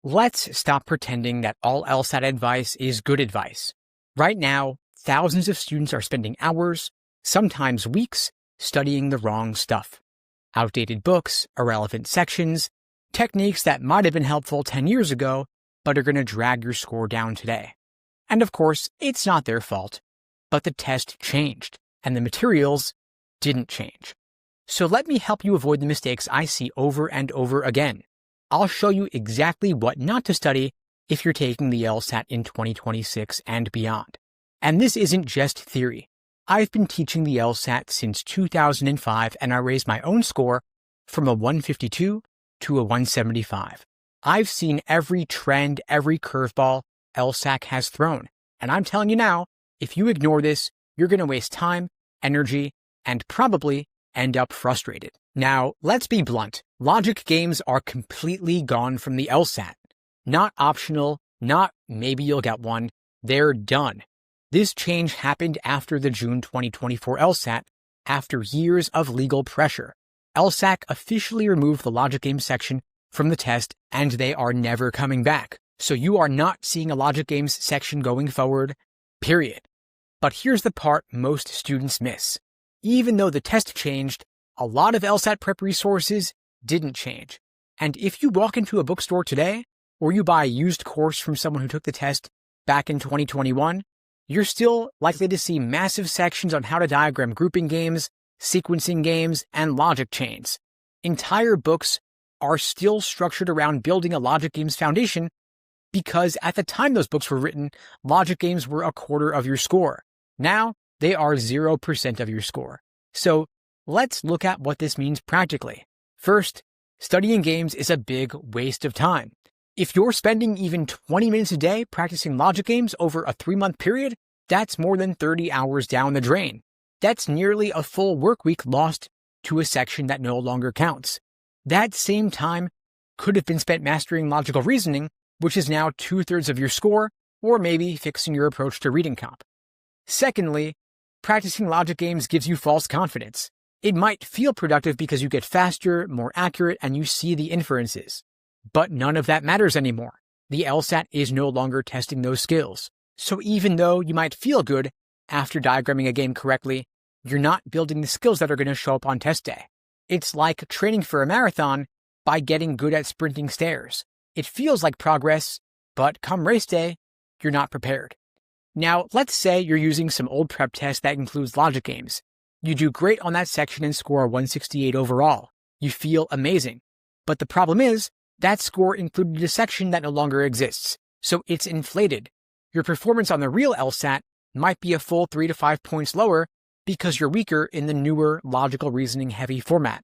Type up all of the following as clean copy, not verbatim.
Let's stop pretending that all LSAT advice is good advice. Right now, thousands of students are spending hours, sometimes weeks, studying the wrong stuff. Outdated books, irrelevant sections, techniques that might have been helpful 10 years ago, but are going to drag your score down today. And of course, it's not their fault, but the test changed, and the materials didn't change. So let me help you avoid the mistakes I see over and over again. I'll show you exactly what not to study if you're taking the LSAT in 2026 and beyond. And this isn't just theory. I've been teaching the LSAT since 2005, and I raised my own score from a 152 to a 175. I've seen every trend, every curveball LSAT has thrown. And I'm telling you now, if you ignore this, you're going to waste time, energy, and probably end up frustrated. Now, let's be blunt. Logic games are completely gone from the LSAT. Not optional, not maybe you'll get one. They're done. This change happened after the June 2024 LSAT, after years of legal pressure. LSAT officially removed the logic game section from the test, and they are never coming back. So you are not seeing a logic games section going forward, period. But here's the part most students miss. Even though the test changed, a lot of LSAT prep resources didn't change. And if you walk into a bookstore today, or you buy a used course from someone who took the test back in 2021, you're still likely to see massive sections on how to diagram grouping games, sequencing games, and logic chains. Entire books are still structured around building a logic games foundation because at the time those books were written, logic games were a quarter of your score. Now, they are 0% of your score. So let's look at what this means practically. First, studying games is a big waste of time. If you're spending even 20 minutes a day practicing logic games over a 3-month period, that's more than 30 hours down the drain. That's nearly a full work week lost to a section that no longer counts. That same time could have been spent mastering logical reasoning, which is now 2/3 of your score, or maybe fixing your approach to reading comp. Secondly, practicing logic games gives you false confidence. It might feel productive because you get faster, more accurate, and you see the inferences. But none of that matters anymore. The LSAT is no longer testing those skills. So even though you might feel good after diagramming a game correctly, you're not building the skills that are going to show up on test day. It's like training for a marathon by getting good at sprinting stairs. It feels like progress, but come race day, you're not prepared. Now, let's say you're using some old prep test that includes logic games. You do great on that section and score 168 overall. You feel amazing. But the problem is, that score included a section that no longer exists, so it's inflated. Your performance on the real LSAT might be a full 3 to 5 points lower because you're weaker in the newer logical reasoning heavy format.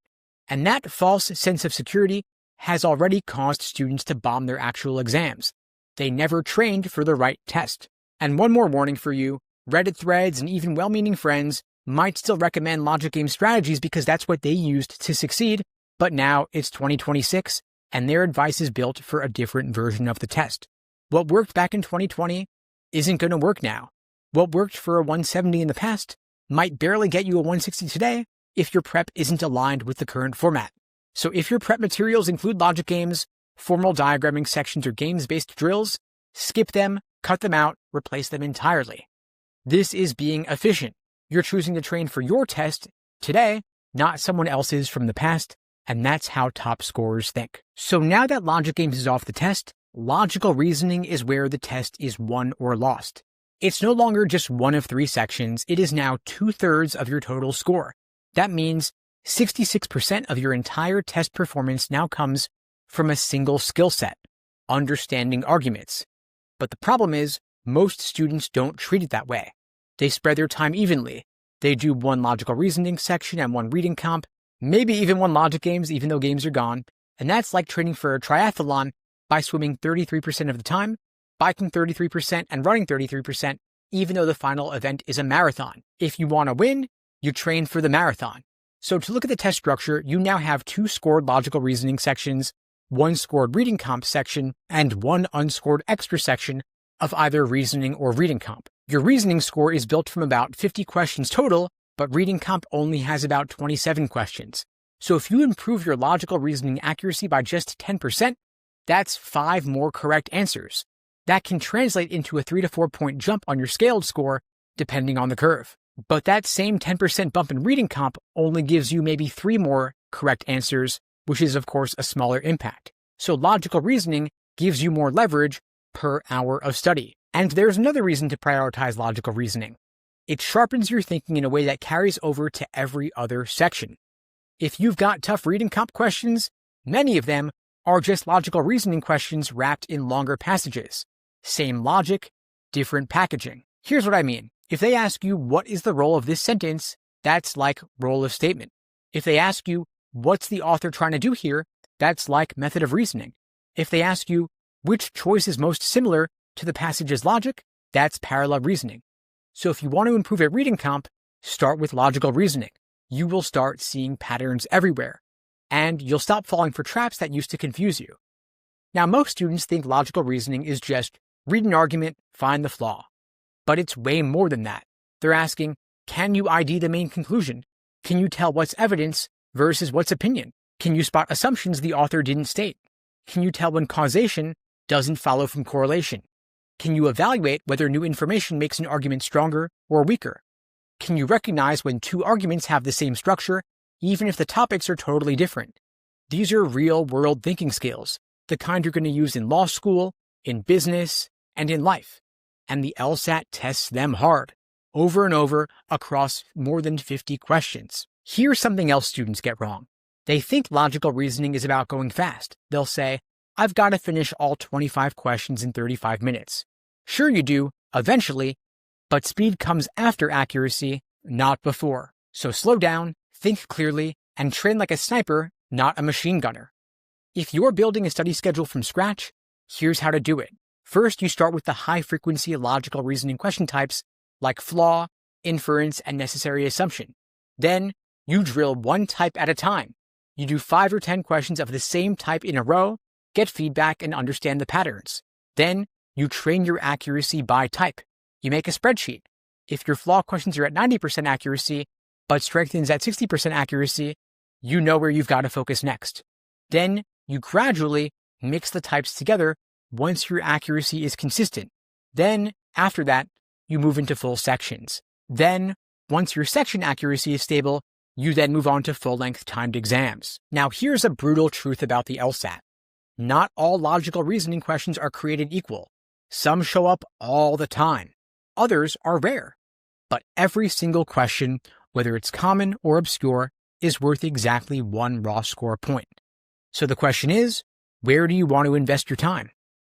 And that false sense of security has already caused students to bomb their actual exams. They never trained for the right test. And one more warning for you, Reddit threads and even well-meaning friends might still recommend logic game strategies because that's what they used to succeed, but now it's 2026 and their advice is built for a different version of the test. What worked back in 2020 isn't going to work now. What worked for a 170 in the past might barely get you a 160 today if your prep isn't aligned with the current format. So if your prep materials include logic games, formal diagramming sections, or games-based drills, skip them, cut them out, replace them entirely. This is being efficient. You're choosing to train for your test today, not someone else's from the past, and that's how top scorers think. So now that logic games is off the test, logical reasoning is where the test is won or lost. It's no longer just one of 3 sections, it is now 2/3 of your total score. That means 66% of your entire test performance now comes from a single skill set, understanding arguments. But the problem is, most students don't treat it that way. They spread their time evenly. They do one logical reasoning section and one reading comp, maybe even one logic games, even though games are gone. And that's like training for a triathlon by swimming 33% of the time, biking 33%, and running 33%, even though the final event is a marathon. If you want to win, you train for the marathon. So to look at the test structure, you now have 2 scored logical reasoning sections, 1 scored reading comp section, and 1 unscored extra section of either reasoning or reading comp. Your reasoning score is built from about 50 questions total, but reading comp only has about 27 questions. So if you improve your logical reasoning accuracy by just 10%, That's 5 more correct answers. That can translate into a 3 to 4 point jump on your scaled score, depending on the curve. But that same 10% bump in reading comp only gives you maybe 3 more correct answers, which is of course a smaller impact. So logical reasoning gives you more leverage per hour of study. And there's another reason to prioritize logical reasoning. It sharpens your thinking in a way that carries over to every other section. If you've got tough reading comp questions, many of them are just logical reasoning questions wrapped in longer passages. Same logic, different packaging. Here's what I mean. If they ask you, what is the role of this sentence? That's like role of statement. If they ask you, what's the author trying to do here? That's like method of reasoning. If they ask you, which choice is most similar to the passage's logic? That's parallel reasoning. So if you want to improve at reading comp, start with logical reasoning. You will start seeing patterns everywhere, and you'll stop falling for traps that used to confuse you. Now, most students think logical reasoning is just read an argument, find the flaw. But it's way more than that. They're asking, can you ID the main conclusion? Can you tell what's evidence versus what's opinion? Can you spot assumptions the author didn't state? Can you tell when causation doesn't follow from correlation? Can you evaluate whether new information makes an argument stronger or weaker? Can you recognize when two arguments have the same structure, even if the topics are totally different? These are real-world thinking skills, the kind you're going to use in law school, in business, and in life. And the LSAT tests them hard, over and over, across more than 50 questions. Here's something else students get wrong. They think logical reasoning is about going fast. They'll say, I've got to finish all 25 questions in 35 minutes. Sure you do, eventually, but speed comes after accuracy, not before. So slow down, think clearly, and train like a sniper, not a machine gunner. If you're building a study schedule from scratch, here's how to do it. First, you start with the high-frequency logical reasoning question types like flaw, inference, and necessary assumption. Then, you drill one type at a time. You do 5 or 10 questions of the same type in a row, get feedback, and understand the patterns. Then, you train your accuracy by type. You make a spreadsheet. If your flaw questions are at 90% accuracy, but strengthens at 60% accuracy, you know where you've got to focus next. Then, you gradually mix the types together once your accuracy is consistent. Then, after that, you move into full sections. Then, once your section accuracy is stable, you then move on to full-length timed exams. Now, here's a brutal truth about the LSAT. Not all logical reasoning questions are created equal. Some show up all the time. Others are rare. But every single question, whether it's common or obscure, is worth exactly 1 raw score point. So the question is, where do you want to invest your time?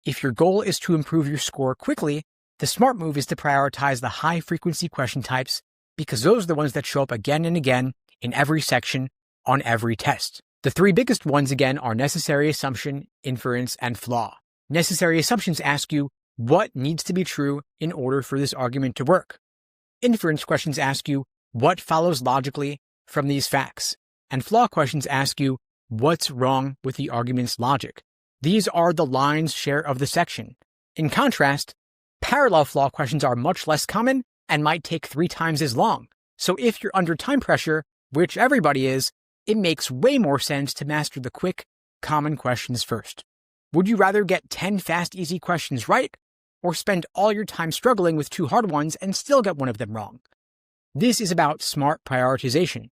If your goal is to improve your score quickly, the smart move is to prioritize the high-frequency question types because those are the ones that show up again and again in every section on every test. The 3 biggest ones again are necessary assumption, inference, and flaw. Necessary assumptions ask you what needs to be true in order for this argument to work. Inference questions ask you what follows logically from these facts. And flaw questions ask you what's wrong with the argument's logic. These are the lion's share of the section. In contrast, parallel flaw questions are much less common and might take 3 times as long. So if you're under time pressure, which everybody is, it makes way more sense to master the quick, common questions first. Would you rather get 10 fast, easy questions right, or spend all your time struggling with 2 hard ones and still get one of them wrong? This is about smart prioritization.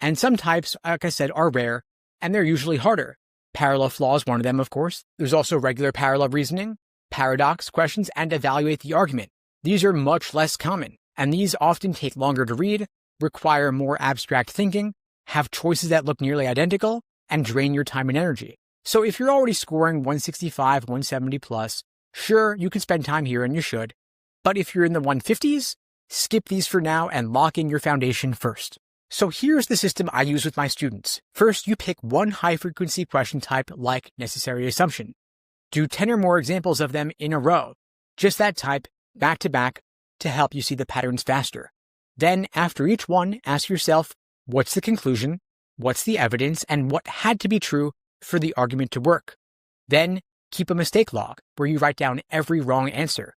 And some types, like I said, are rare, and they're usually harder. Parallel flaw is one of them, of course. There's also regular parallel reasoning, paradox questions, and evaluate the argument. These are much less common, and these often take longer to read, require more abstract thinking, have choices that look nearly identical, and drain your time and energy. So if you're already scoring 165, 170 plus, sure, you can spend time here and you should. But if you're in the 150s, skip these for now and lock in your foundation first. So here's the system I use with my students. First, you pick one high-frequency question type like necessary assumption. Do 10 or more examples of them in a row, just that type, back to back, to help you see the patterns faster. Then, after each one, ask yourself, what's the conclusion, what's the evidence, and what had to be true for the argument to work? Then, keep a mistake log where you write down every wrong answer.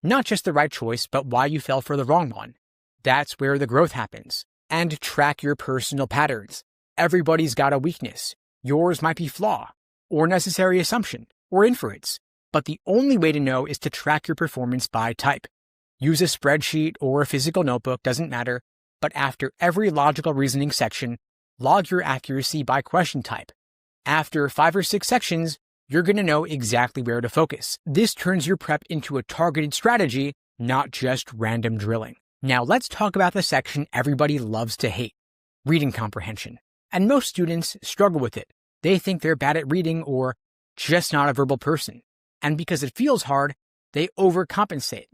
Not just the right choice, but why you fell for the wrong one. That's where the growth happens. And track your personal patterns. Everybody's got a weakness. Yours might be flaw, or necessary assumption, or inference, but the only way to know is to track your performance by type. Use a spreadsheet or a physical notebook, doesn't matter, but after every logical reasoning section, log your accuracy by question type. After 5 or 6 sections, you're going to know exactly where to focus. This turns your prep into a targeted strategy, not just random drilling. Now let's talk about the section everybody loves to hate, reading comprehension. And most students struggle with it. They think they're bad at reading or just not a verbal person. And because it feels hard, they overcompensate.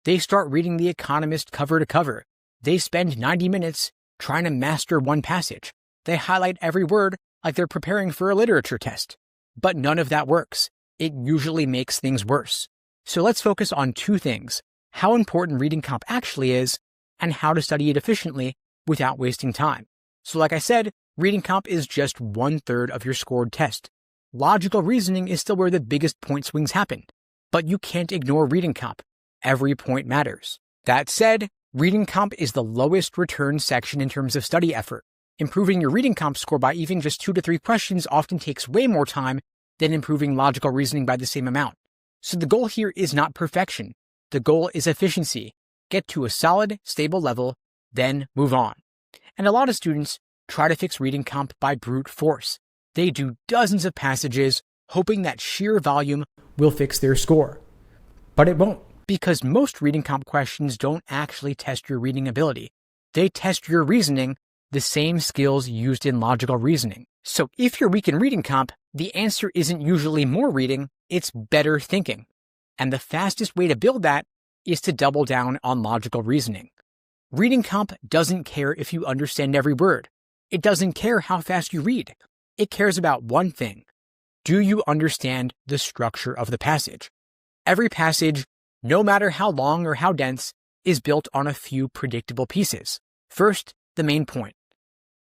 They start reading The Economist cover to cover. They spend 90 minutes trying to master one passage. They highlight every word like they're preparing for a literature test. But none of that works. It usually makes things worse. So let's focus on 2 things: how important reading comp actually is, and how to study it efficiently without wasting time. So like I said, reading comp is just 1/3 of your scored test. Logical reasoning is still where the biggest point swings happen. But you can't ignore reading comp. Every point matters. That said, reading comp is the lowest return section in terms of study effort. Improving your reading comp score by even just 2 to 3 questions often takes way more time than improving logical reasoning by the same amount. So the goal here is not perfection. The goal is efficiency. Get to a solid, stable level, then move on. And a lot of students try to fix reading comp by brute force. They do dozens of passages, hoping that sheer volume will fix their score. But it won't, because most reading comp questions don't actually test your reading ability. They test your reasoning, the same skills used in logical reasoning. So if you're weak in reading comp, the answer isn't usually more reading, it's better thinking. And the fastest way to build that is to double down on logical reasoning. Reading comp doesn't care if you understand every word. It doesn't care how fast you read. It cares about one thing. Do you understand the structure of the passage? Every passage, no matter how long or how dense, is built on a few predictable pieces. First, the main point.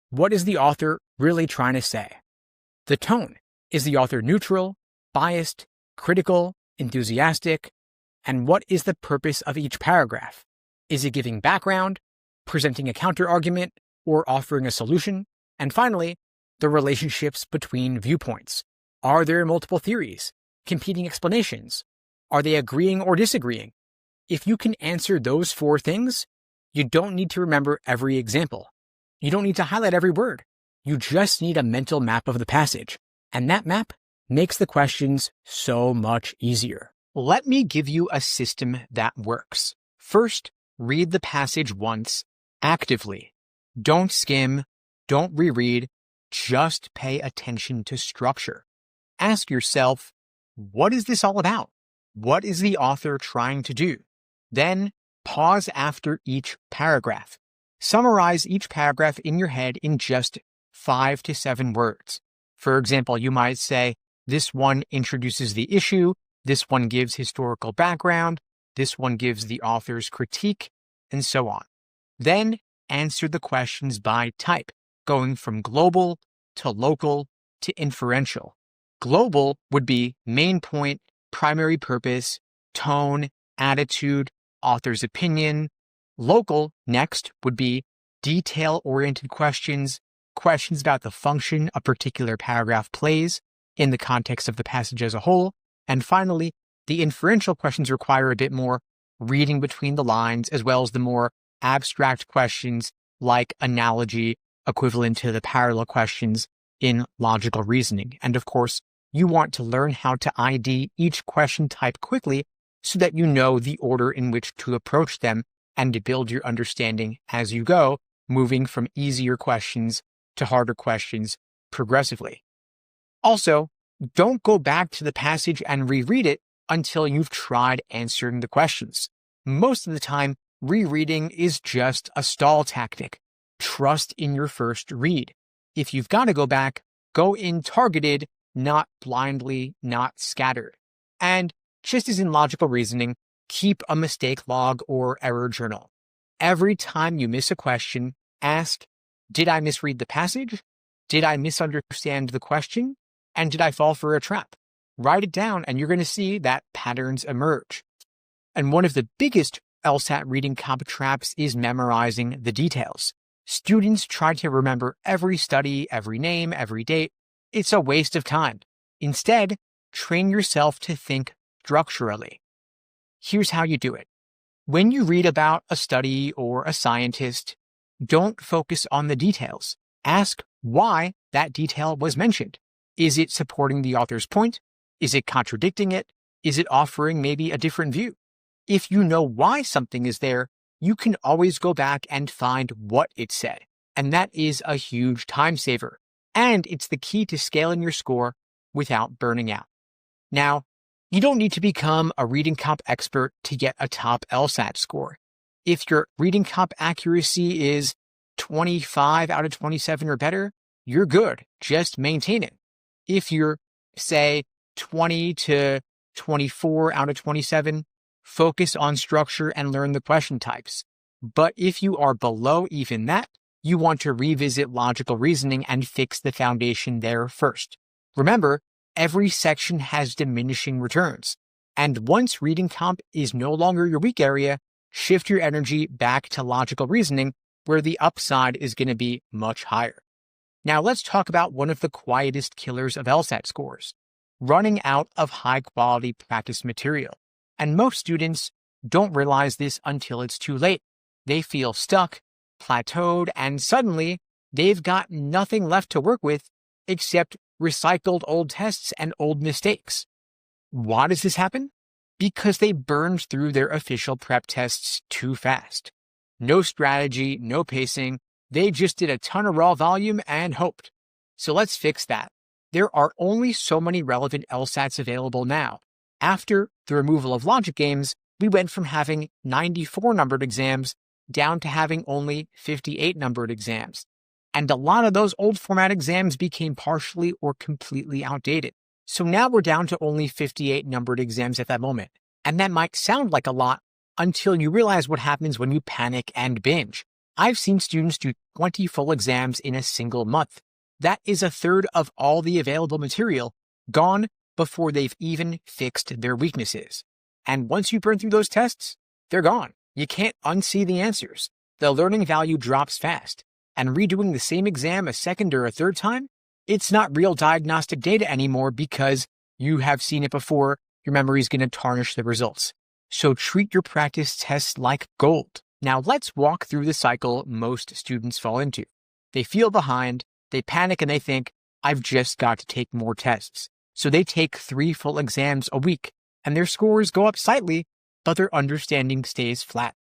What is the author really trying to say? The tone. Is the author neutral, biased, critical, enthusiastic? And what is the purpose of each paragraph? Is it giving background, presenting a counter-argument, or offering a solution? And finally, the relationships between viewpoints. Are there multiple theories, competing explanations? Are they agreeing or disagreeing? If you can answer those 4 things, you don't need to remember every example. You don't need to highlight every word. You just need a mental map of the passage. And that map makes the questions so much easier. Let me give you a system that works. First, read the passage once, actively. Don't skim, don't reread, just pay attention to structure. Ask yourself, what is this all about? What is the author trying to do? Then pause after each paragraph. Summarize each paragraph in your head in just 5 to 7 words. For example, you might say, this one introduces the issue, this one gives historical background, this one gives the author's critique, and so on. Then answer the questions by type, going from global to local to inferential. Global would be main point, primary purpose, tone, attitude, author's opinion. Local, next, would be detail-oriented questions, questions about the function a particular paragraph plays in the context of the passage as a whole. And finally, the inferential questions require a bit more reading between the lines, as well as the more abstract questions like analogy, equivalent to the parallel questions in logical reasoning. And of course, you want to learn how to ID each question type quickly so that you know the order in which to approach them and to build your understanding as you go, moving from easier questions to harder questions progressively. Also, don't go back to the passage and reread it until you've tried answering the questions. Most of the time, rereading is just a stall tactic. Trust in your first read. If you've got to go back, go in targeted, not blindly, not scattered. And just as in logical reasoning, keep a mistake log or error journal. Every time you miss a question, ask, did I misread the passage? Did I misunderstand the question? And did I fall for a trap? Write it down and you're going to see that patterns emerge. And one of the biggest LSAT reading comp traps is memorizing the details. Students try to remember every study, every name, every date. It's a waste of time. Instead, train yourself to think structurally. Here's how you do it. When you read about a study or a scientist, don't focus on the details. Ask why that detail was mentioned. Is it supporting the author's point? Is it contradicting it? Is it offering maybe a different view? If you know why something is there, you can always go back and find what it said. And that is a huge time saver. And it's the key to scaling your score without burning out. Now, you don't need to become a reading comp expert to get a top LSAT score. If your reading comp accuracy is 25 out of 27 or better, you're good. Just maintain it. If you're, say, 20 to 24 out of 27, focus on structure and learn the question types. But if you are below even that, you want to revisit logical reasoning and fix the foundation there first. Remember, every section has diminishing returns. And once reading comp is no longer your weak area, shift your energy back to logical reasoning, where the upside is going to be much higher. Now let's talk about one of the quietest killers of LSAT scores, running out of high-quality practice material. And most students don't realize this until it's too late. They feel stuck, plateaued, and suddenly they've got nothing left to work with except recycled old tests and old mistakes. Why does this happen? Because they burned through their official prep tests too fast. No strategy, no pacing. They just did a ton of raw volume and hoped. So let's fix that. There are only so many relevant LSATs available now. After the removal of logic games, we went from having 94 numbered exams down to having only 58 numbered exams. And a lot of those old format exams became partially or completely outdated. So now we're down to only 58 numbered exams at that moment. And that might sound like a lot until you realize what happens when you panic and binge. I've seen students do 20 full exams in a single month. That is a third of all the available material gone before they've even fixed their weaknesses. And once you burn through those tests, they're gone. You can't unsee the answers. The learning value drops fast. And redoing the same exam a second or a third time, it's not real diagnostic data anymore because you have seen it before. Your memory is going to tarnish the results. So treat your practice tests like gold. Now let's walk through the cycle most students fall into. They feel behind, they panic, and they think, I've just got to take more tests. So they take 3 full exams a week, and their scores go up slightly, but their understanding stays flat.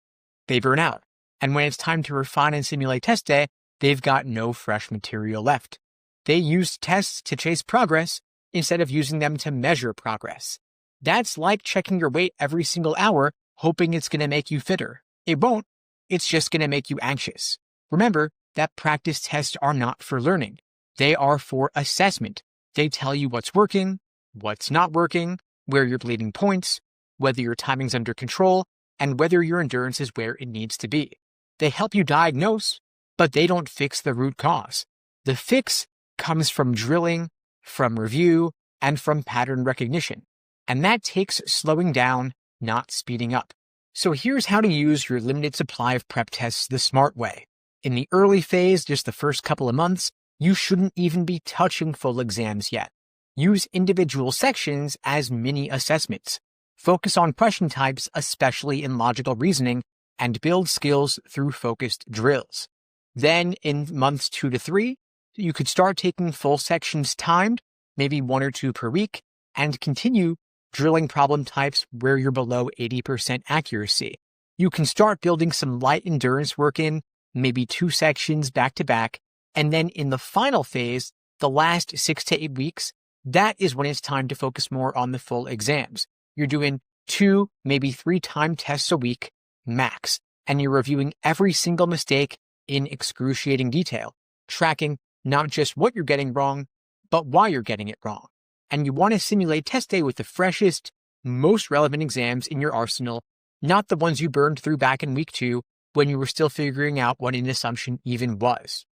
They burn out. And when it's time to refine and simulate test day, they've got no fresh material left. They use tests to chase progress instead of using them to measure progress. That's like checking your weight every single hour, hoping it's going to make you fitter. It won't. It's just going to make you anxious. Remember that practice tests are not for learning. They are for assessment. They tell you what's working, what's not working, where you're bleeding points, whether your timing's under control, and whether your endurance is where it needs to be. They help you diagnose, but they don't fix the root cause. The fix comes from drilling, from review, and from pattern recognition. And that takes slowing down, not speeding up. So here's how to use your limited supply of prep tests the smart way. In the early phase, just the first couple of months, you shouldn't even be touching full exams yet. Use individual sections as mini assessments. Focus on question types, especially in logical reasoning, and build skills through focused drills. Then in months 2 to 3, you could start taking full sections timed, maybe 1 or 2 per week, and continue drilling problem types where you're below 80% accuracy. You can start building some light endurance work in, maybe 2 sections back to back, and then in the final phase, the last 6 to 8 weeks, that is when it's time to focus more on the full exams. You're doing 2, maybe 3 time tests a week, max, and you're reviewing every single mistake in excruciating detail, tracking not just what you're getting wrong, but why you're getting it wrong. And you want to simulate test day with the freshest, most relevant exams in your arsenal, not the ones you burned through back in week 2 when you were still figuring out what an assumption even was.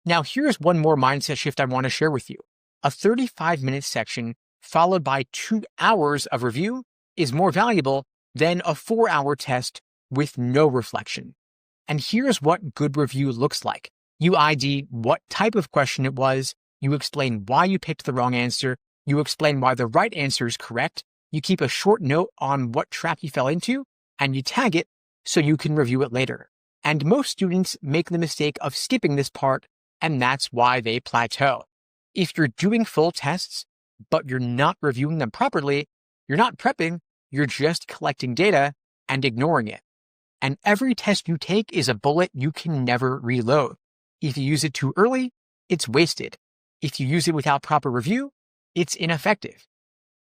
Now here's one more mindset shift I want to share with you. A 35-minute section followed by 2 hours of review is more valuable than a 4-hour test with no reflection. And here's what good review looks like. You ID what type of question it was, you explain why you picked the wrong answer, You explain why the right answer is correct, you keep a short note on what trap you fell into, and you tag it so you can review it later. And most students make the mistake of skipping this part, and that's why they plateau. If you're doing full tests, but you're not reviewing them properly, you're not prepping, you're just collecting data and ignoring it. And every test you take is a bullet you can never reload. If you use it too early, it's wasted. If you use it without proper review, it's ineffective.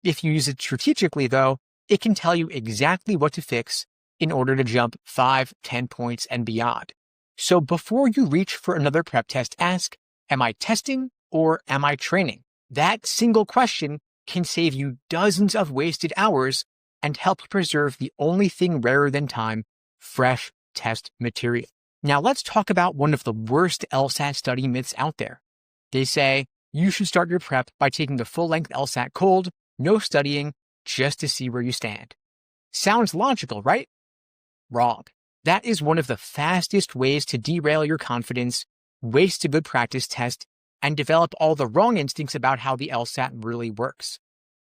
If you use it strategically, though, it can tell you exactly what to fix in order to jump 5, 10 points and beyond. So before you reach for another prep test, ask, am I testing or am I training? That single question can save you dozens of wasted hours and help you preserve the only thing rarer than time, fresh test material. Now let's talk about one of the worst LSAT study myths out there. They say you should start your prep by taking the full-length LSAT cold, no studying, just to see where you stand. Sounds logical, right? Wrong. That is one of the fastest ways to derail your confidence, waste a good practice test, and develop all the wrong instincts about how the LSAT really works.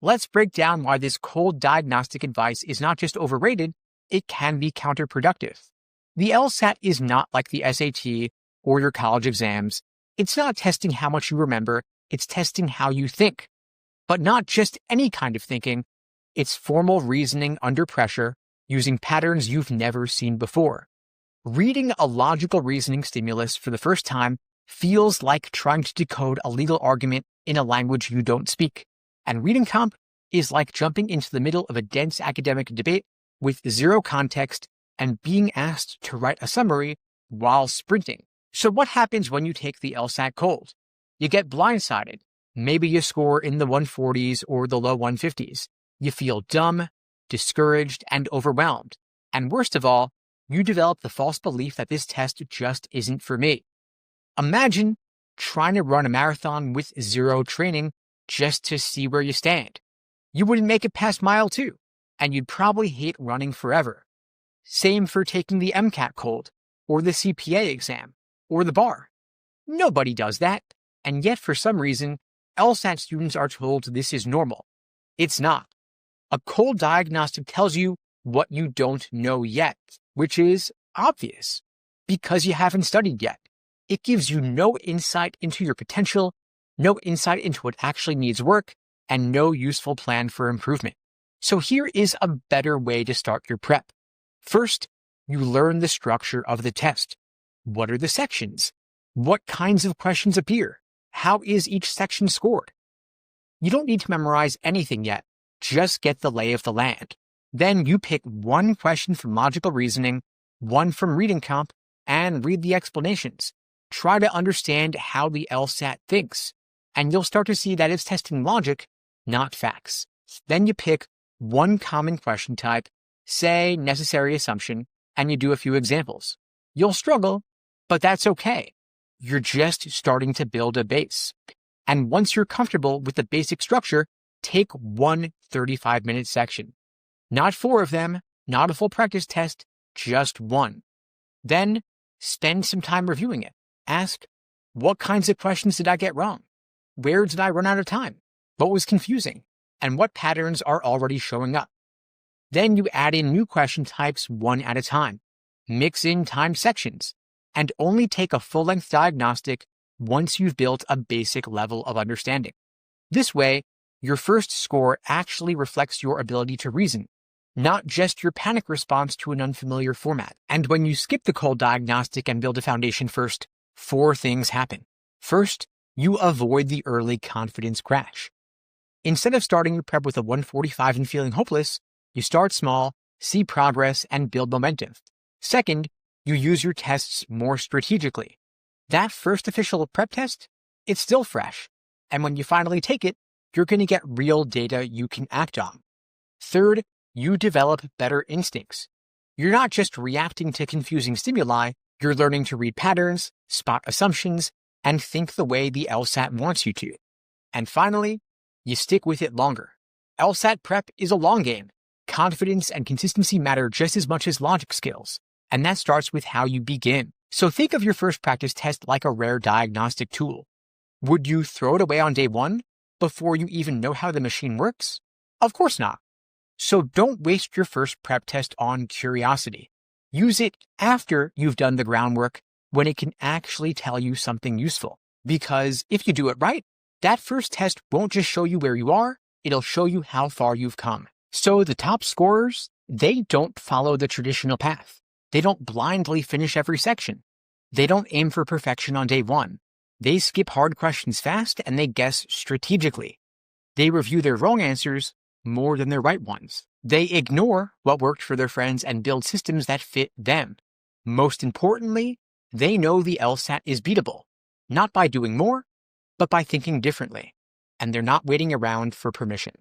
Let's break down why this cold diagnostic advice is not just overrated, it can be counterproductive. The LSAT is not like the SAT or your college exams. It's not testing how much you remember, it's testing how you think. But not just any kind of thinking, it's formal reasoning under pressure, using patterns you've never seen before. Reading a logical reasoning stimulus for the first time feels like trying to decode a legal argument in a language you don't speak. And reading comp is like jumping into the middle of a dense academic debate with zero context and being asked to write a summary while sprinting. So what happens when you take the LSAT cold? You get blindsided. Maybe you score in the 140s or the low 150s. You feel dumb, discouraged, and overwhelmed. And worst of all, you develop the false belief that this test just isn't for me. Imagine trying to run a marathon with zero training just to see where you stand. You wouldn't make it past mile 2, and you'd probably hate running forever. Same for taking the MCAT cold, or the CPA exam, or the bar. Nobody does that, and yet for some reason, LSAT students are told this is normal. It's not. A cold diagnostic tells you what you don't know yet, which is obvious, because you haven't studied yet. It gives you no insight into your potential, no insight into what actually needs work, and no useful plan for improvement. So here is a better way to start your prep. First, you learn the structure of the test. What are the sections? What kinds of questions appear? How is each section scored? You don't need to memorize anything yet. Just get the lay of the land. Then you pick one question from logical reasoning, one from reading comp, and read the explanations. Try to understand how the LSAT thinks, and you'll start to see that it's testing logic, not facts. Then you pick one common question type, say necessary assumption, and you do a few examples. You'll struggle, but that's okay. You're just starting to build a base. And once you're comfortable with the basic structure, take one 35-minute section. Not 4 of them, not a full practice test, just one. Then spend some time reviewing it. Ask, what kinds of questions did I get wrong? Where did I run out of time? What was confusing? And what patterns are already showing up? Then you add in new question types one at a time. Mix in timed sections, and only take a full-length diagnostic once you've built a basic level of understanding. This way, your first score actually reflects your ability to reason, not just your panic response to an unfamiliar format. And when you skip the cold diagnostic and build a foundation first, 4 things happen. First, you avoid the early confidence crash. Instead of starting your prep with a 145 and feeling hopeless, you start small, see progress, and build momentum. Second, you use your tests more strategically. That first official prep test, it's still fresh. And when you finally take it, you're going to get real data you can act on. Third, you develop better instincts. You're not just reacting to confusing stimuli, you're learning to read patterns, spot assumptions, and think the way the LSAT wants you to. And finally, you stick with it longer. LSAT prep is a long game. Confidence and consistency matter just as much as logic skills, and that starts with how you begin. So think of your first practice test like a rare diagnostic tool. Would you throw it away on day 1, before you even know how the machine works? Of course not. So don't waste your first prep test on curiosity. Use it after you've done the groundwork when it can actually tell you something useful. Because if you do it right, that first test won't just show you where you are, it'll show you how far you've come. So the top scorers, they don't follow the traditional path. They don't blindly finish every section. They don't aim for perfection on day one. They skip hard questions fast and they guess strategically. They review their wrong answers more than their right ones. They ignore what worked for their friends and build systems that fit them. Most importantly, they know the LSAT is beatable, not by doing more, but by thinking differently. And they're not waiting around for permission.